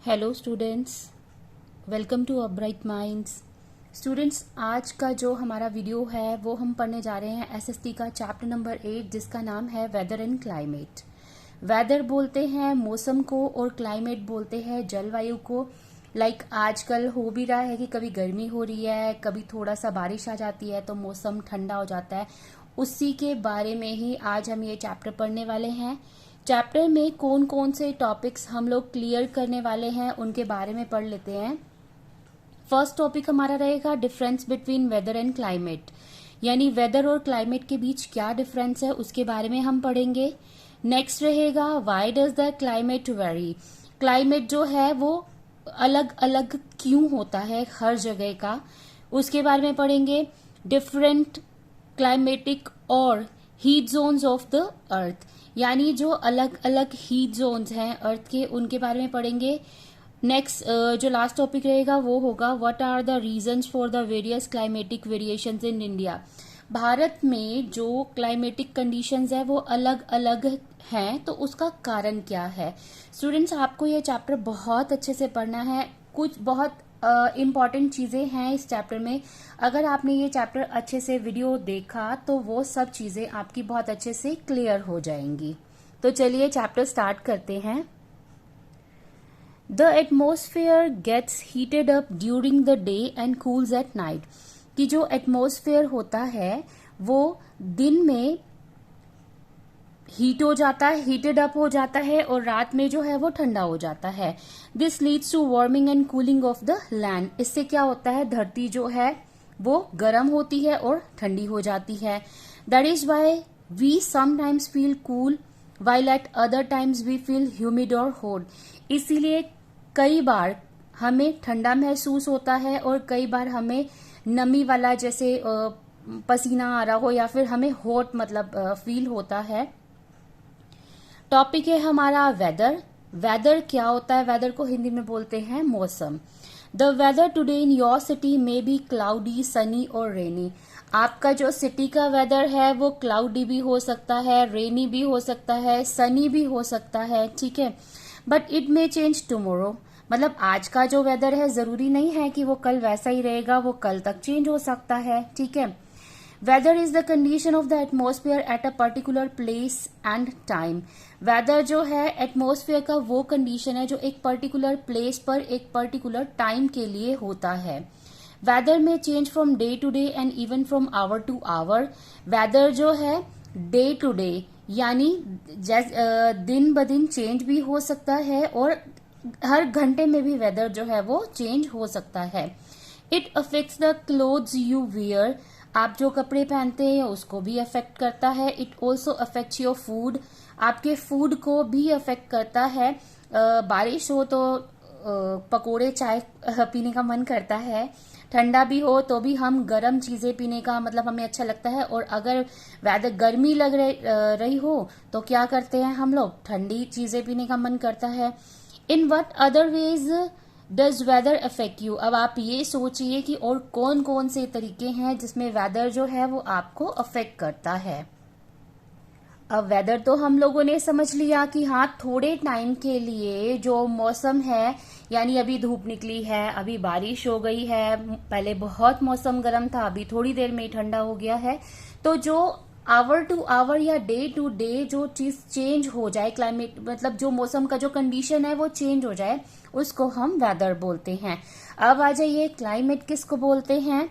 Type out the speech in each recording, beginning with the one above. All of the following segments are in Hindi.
Hello students, welcome to a bright minds. Students, आज का जो हमारा वीडियो है वो हम पढ़ने जा रहे हैं एसएसटी का चैप्टर नंबर 8 जिसका नाम है वेदर एंड क्लाइमेट। वेदर बोलते हैं मौसम को और क्लाइमेट बोलते हैं जलवायु को। आजकल हो भी रहा है कि कभी गर्मी हो रही है, कभी थोड़ा सा बारिश आ जाती है तो मौसम ठंडा हो जाता है। उसी के बारे में ही आज हम ये चैप्टर पढ़ने वाले हैं। चैप्टर में कौन कौन से टॉपिक्स हम लोग क्लियर करने वाले हैं उनके बारे में पढ़ लेते हैं। फर्स्ट टॉपिक हमारा रहेगा difference between weather and climate, यानी वेदर और क्लाइमेट के बीच क्या डिफरेंस है उसके बारे में हम पढ़ेंगे। नेक्स्ट रहेगा why does the climate very, climate जो है वो अलग अलग क्यों होता है हर जगह का, उसके बारे में पढ़ेंगे। डिफरेंट क्लाइमेटिक और heat zones of the earth, यानी जो अलग अलग हीट जोन्स हैं अर्थ के उनके बारे में पढ़ेंगे। नेक्स्ट जो लास्ट टॉपिक रहेगा वो होगा what are the reasons for the various climatic variations in India. भारत में जो क्लाइमेटिक कंडीशंस है वो अलग अलग हैं तो उसका कारण क्या है। स्टूडेंट्स, आपको ये चैप्टर बहुत अच्छे से पढ़ना है। कुछ बहुत इम्पॉर्टेंट चीजें हैं इस चैप्टर में। अगर आपने ये चैप्टर अच्छे से वीडियो देखा तो वो सब चीजें आपकी बहुत अच्छे से क्लियर हो जाएंगी। तो चलिए चैप्टर स्टार्ट करते हैं। The atmosphere gets heated up during the day and cools at night, कि जो एटमोसफेयर होता है वो दिन में हीट हो जाता है, हीटेड अप हो जाता है और रात में जो है वो ठंडा हो जाता है। This leads to warming and cooling of the land, इससे क्या होता है धरती जो है वो गर्म होती है और ठंडी हो जाती है। That is why we sometimes feel cool while at other times we feel humid और हॉट, इसीलिए कई बार हमें ठंडा महसूस होता है और कई बार हमें नमी वाला जैसे पसीना आ रहा हो या फिर हमें हॉट फील होता है। टॉपिक है हमारा वेदर। वेदर क्या होता है? वेदर को हिंदी में बोलते हैं मौसम। The weather today in your city may be cloudy, sunny और रेनी। आपका जो सिटी का वेदर है वो क्लाउडी भी हो सकता है, रेनी भी हो सकता है, सनी भी हो सकता है, ठीक है। But it may change tomorrow, मतलब आज का जो वेदर है जरूरी नहीं है कि वो कल वैसा ही रहेगा, वो कल तक चेंज हो सकता है, ठीक है। Weather is the condition of the atmosphere at a particular place and time. Weather जो है एटमोसफियर का वो कंडीशन है जो एक पर्टिकुलर प्लेस पर एक पर्टिकुलर टाइम के लिए होता है। वेदर में change from day to day and even from hour to hour. Weather जो है डे टू डे यानी दिन ब दिन चेंज भी हो सकता है और हर घंटे में भी वेदर जो है वो चेंज हो सकता है। It affects the clothes you wear, आप जो कपड़े पहनते हैं उसको भी अफेक्ट करता है। It also affects your food, आपके फूड को भी अफेक्ट करता है। बारिश हो तो पकोड़े चाय पीने का मन करता है, ठंडा भी हो तो भी हम गर्म चीजें पीने का हमें अच्छा लगता है। और अगर वेदर गर्मी लग रही हो तो क्या करते हैं हम लोग, ठंडी चीजें पीने का मन करता है। In what other ways does weather affect you, अब आप ये सोचिए कि और कौन कौन से तरीके हैं जिसमें वेदर जो है वो आपको अफेक्ट करता है। अब वेदर तो हम लोगों ने समझ लिया कि हाँ थोड़े टाइम के लिए जो मौसम है, यानी अभी धूप निकली है, अभी बारिश हो गई है, पहले बहुत मौसम गर्म था, अभी थोड़ी देर में ही ठंडा हो गया है। तो जो आवर टू आवर या डे टू डे जो चीज चेंज हो जाए, क्लाइमेट जो मौसम का जो कंडीशन है वो चेंज हो जाए, उसको हम वेदर बोलते हैं। अब आ जाइए क्लाइमेट किसको बोलते हैं।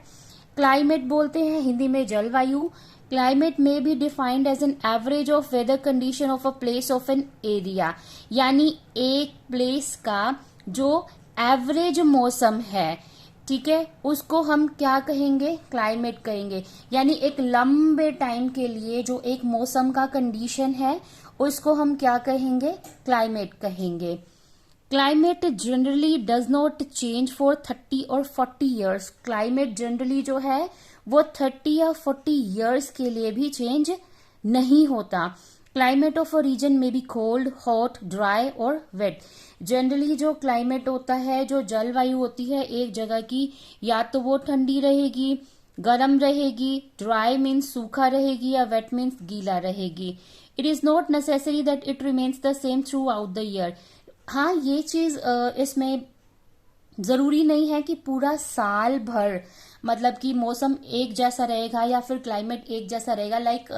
क्लाइमेट बोलते हैं हिंदी में जलवायु। क्लाइमेट में be defined as an average of weather condition of a place of an area, यानी एक प्लेस का जो एवरेज मौसम है, ठीक है, उसको हम क्या कहेंगे, क्लाइमेट कहेंगे। यानी एक लंबे टाइम के लिए जो एक मौसम का कंडीशन है उसको हम क्या कहेंगे, क्लाइमेट कहेंगे। Climate generally does not change for 30 और 40 ईयर्स, क्लाइमेट जनरली जो है वो 30 या 40 ईयर्स के लिए भी चेंज नहीं होता। क्लाइमेट ऑफ अ रीजन में बी कोल्ड, हॉट, ड्राई और वेट। जनरली जो क्लाइमेट होता है, जो जलवायु होती है एक जगह की, या तो वो ठंडी रहेगी, गर्म रहेगी, ड्राई मीन्स सूखा रहेगी, या वेट मीन्स गीला रहेगी। It is not necessary that it remains the same through out the year, हाँ, ये चीज इसमें जरूरी नहीं है कि पूरा साल भर मतलब कि मौसम एक जैसा रहेगा या फिर क्लाइमेट एक जैसा रहेगा। लाइक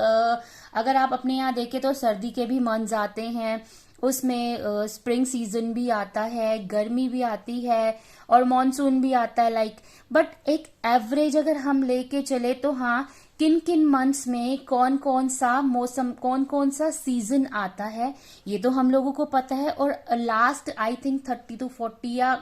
अगर आप अपने यहाँ देखें तो सर्दी के भी मंथ्स आते हैं, उसमें स्प्रिंग सीजन भी आता है, गर्मी भी आती है और मॉनसून भी आता है। लाइक बट एक एवरेज अगर हम लेके चले तो हाँ, किन किन मंथ्स में कौन कौन सा मौसम, कौन कौन सा सीजन आता है, ये तो हम लोगों को पता है। और लास्ट आई थिंक 30 to 40 या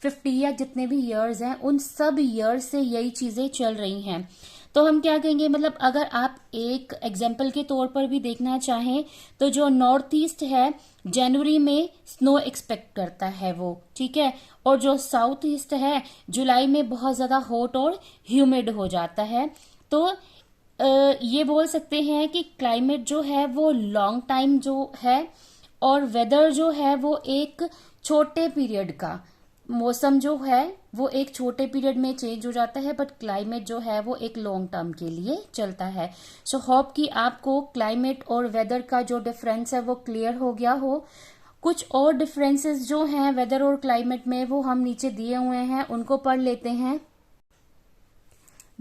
50 या जितने भी ईयर्स हैं, उन सब ईयर्स से यही चीजें चल रही हैं। तो हम क्या कहेंगे, मतलब अगर आप एक एग्जाम्पल के तौर पर भी देखना चाहें तो जो नॉर्थ ईस्ट है जनवरी में स्नो एक्सपेक्ट करता है वो, ठीक है। और जो साउथ ईस्ट है जुलाई में बहुत ज्यादा हॉट और ह्यूमिड हो जाता है। तो ये बोल सकते हैं कि क्लाइमेट जो है वो लॉन्ग टाइम जो है और वेदर जो है वो एक छोटे पीरियड का, मौसम जो है वो एक छोटे पीरियड में चेंज हो जाता है, बट क्लाइमेट जो है वो एक लॉन्ग टर्म के लिए चलता है। सो होप कि आपको क्लाइमेट और वेदर का जो डिफरेंस है वो क्लियर हो गया हो। कुछ और डिफरेंसेस जो हैं वेदर और क्लाइमेट में वो हम नीचे दिए हुए हैं, उनको पढ़ लेते हैं।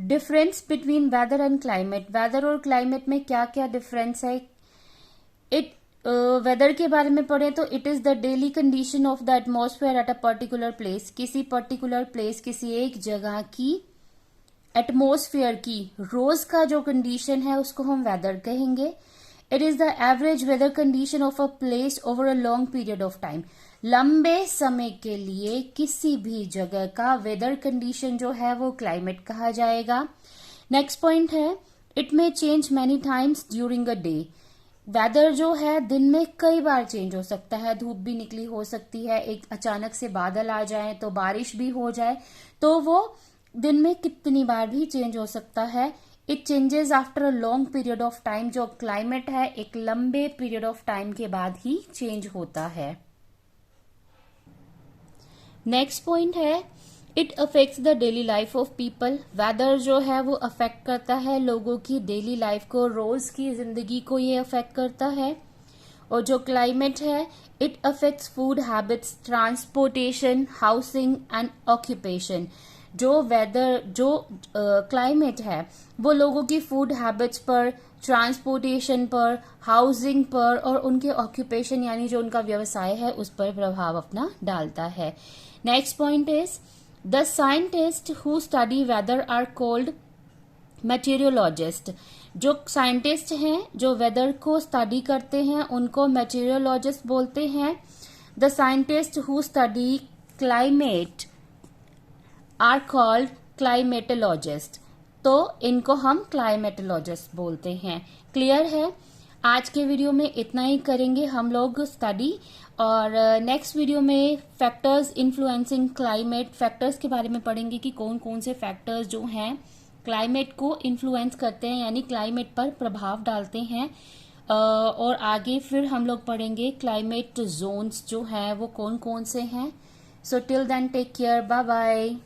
Difference between weather and climate, weather और क्लाइमेट में क्या क्या डिफरेंस है। इट वेदर के बारे में पढ़े तो it is the daily condition of the atmosphere eight a particular place, किसी पर्टिकुलर प्लेस, किसी एक जगह की एटमॉस्फेयर की रोज का जो कंडीशन है उसको हम वेदर कहेंगे। It is the average weather condition of a place over a long period of time, लंबे समय के लिए किसी भी जगह का वेदर कंडीशन जो है वो क्लाइमेट कहा जाएगा। नेक्स्ट पॉइंट है, it may change many times during a day, weather जो है दिन में कई बार चेंज हो सकता है, धूप भी निकली हो सकती है, एक अचानक से बादल आ जाए तो बारिश भी हो जाए, तो वो दिन में कितनी बार भी चेंज हो सकता है। It changes after a long period of time, जो क्लाइमेट है एक लंबे पीरियड ऑफ टाइम के बाद ही चेंज होता है। नेक्स्ट पॉइंट है, it affects the daily life of people, weather जो है वो अफेक्ट करता है लोगों की डेली लाइफ को, रोज की जिंदगी को ये अफेक्ट करता है। और जो क्लाइमेट है it affects food habits, transportation, housing and occupation, जो वेदर जो क्लाइमेट है वो लोगों की फूड हैबिट्स पर, ट्रांसपोर्टेशन पर, हाउसिंग पर और उनके ऑक्यूपेशन यानी जो उनका व्यवसाय है उस पर प्रभाव अपना डालता है। Next point is the scientist who study weather are called meteorologist, जो साइंटिस्ट हैं जो वेदर को स्टडी करते हैं उनको मेटीरियोलॉजिस्ट बोलते हैं। The scientist who study climate are called climatologist, तो इनको हम क्लाइमेटोलॉजिस्ट बोलते हैं। क्लियर है। आज के वीडियो में इतना ही करेंगे हम लोग स्टडी, और नेक्स्ट वीडियो में फैक्टर्स इन्फ्लुएंसिंग क्लाइमेट, फैक्टर्स के बारे में पढ़ेंगे कि कौन कौन से फैक्टर्स जो हैं क्लाइमेट को इन्फ्लुएंस करते हैं यानी क्लाइमेट पर प्रभाव डालते हैं। और आगे फिर हम लोग पढ़ेंगे क्लाइमेट जोन्स जो हैं वो कौन कौन से हैं। So till then take care, bye bye.